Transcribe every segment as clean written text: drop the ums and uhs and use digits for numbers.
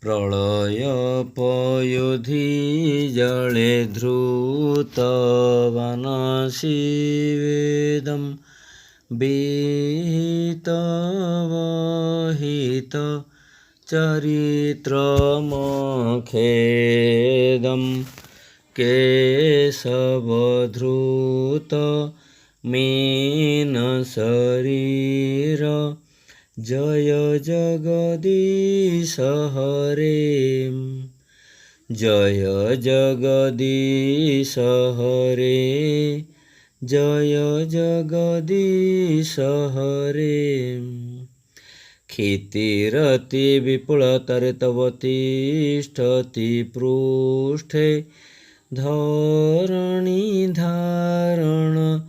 प्रलयपयोधि जले धृतवनशिवेदं विहितवहित चरित्रमखेदं केशवधृत मीनशरीर जय जगदीश हरे। जय जगदीश हरे, जय जगदीश हरे। क्षितिरति विपुलतरतवति तिष्ठति पृष्ठे धरणी धारण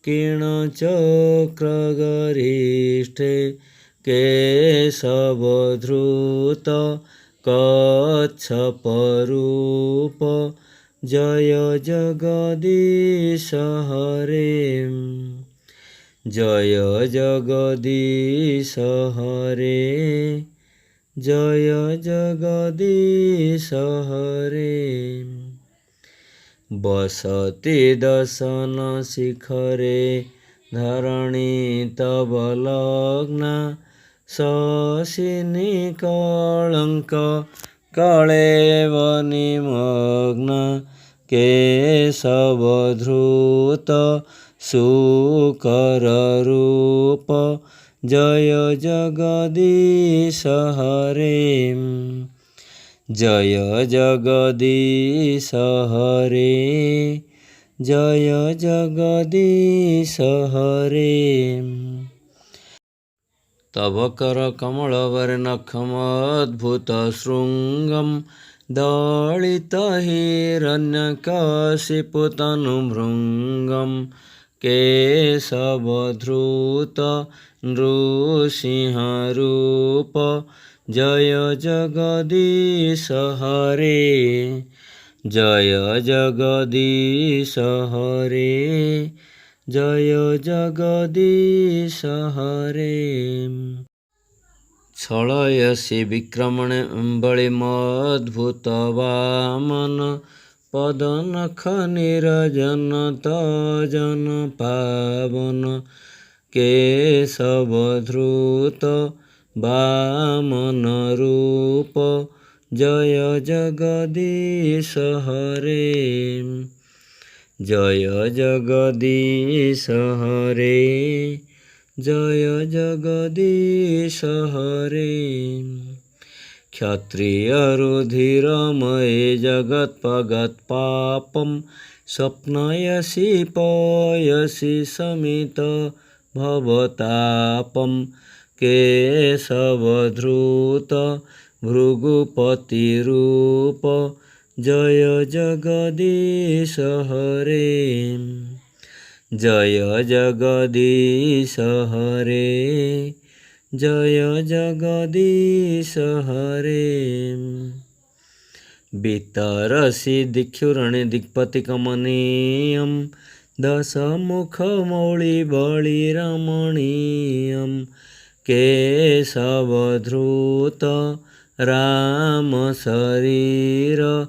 किरणचक्रगरिष्ठे केशवधृत कच्छपरूप जय जगदीश हरे। जय जगदीश हरे, जय जगदीश हरे। बसति दशन शिखरे धरणी तव लग्ना शशिनी कलंक कळेव निमग्न केशवधृत शुकररूप जय जगदीश हरे। जय जगदीश हरे, जय जगदीश हरे। तव कर कमलवर्णखमद्भुत शृंगं दलित हिरण्यकशिपुतनुभृङ्गं केशवधृत नृसिंहरूप जय जगदीश हरे। जय जगदीश हरे, जय जगदीश हरे। छलयसि विक्रमणे बलिमद्भुत वामन पदनख निरजन तजन पावन केशवधृत वामन रूप जय जगदीश हरे। जय जगदीश हरे, जय जगदीश हरे। क्षत्रियरुधिरमये जगत्पगत्पापं स्वप्नयसि पयसि समित भवतापं केशवधृत भृगुपतिरूप जय जगदीश हरे। जय जगदीश हरे, जय जगदीश हरे। वितरसि दिक्षुरणे दिक्पतिकमनीयं दशमुखमौलिबलिरमणीयं केशवधृत रामशरीर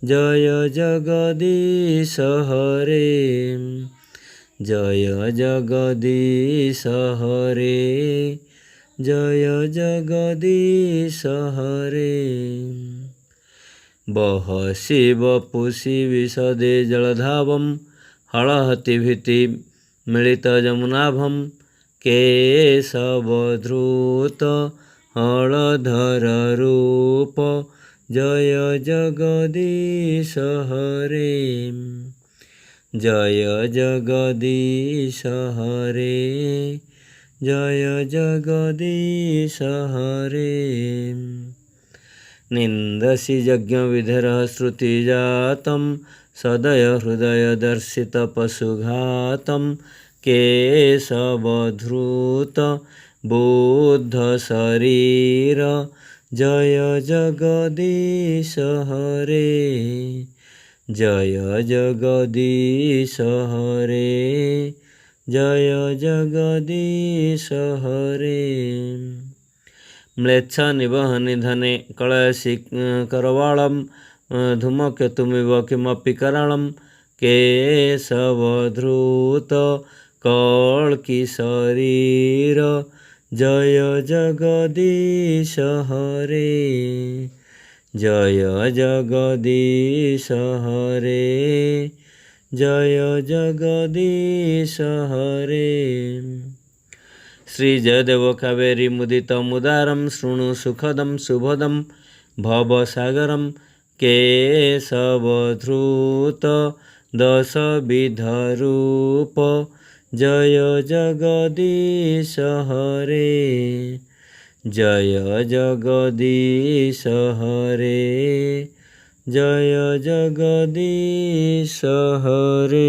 जय जगदीश हरे। जय जगदीश हरे, जय जगदीश हरे। बहसि वपुषि विशदे जलधावं हलहति भीति मिलितजमुनाभं केशवधृत हलधर रूप जय जगदीश हरे। जय जगदीश हरे, जय जगदीश हरे। निन्दसि यज्ञविधिरः श्रुतिजातं सदय हृदय दर्शित पशुघातं केशवधृत बुद्ध शरीर जय जगदीश हरे। जय जगदीश हरे, जय जगदीश हरे। म्लेच्छ निवहनिधने कलयसि करवाळं धूमकेतुमिव किमपि कराळं केशवधृत कल्की शरीर जय जगदीश हरे जय जगदीश हरे जय जगदीश हरे। श्री जयदेव कावेरी मुदित मुदारं शृणु सुखदं शुभदं भवसागरं केशवधृत दशविधरूप जय जगदीश हरे जय जगदीश हरे जय जगदीश हरे।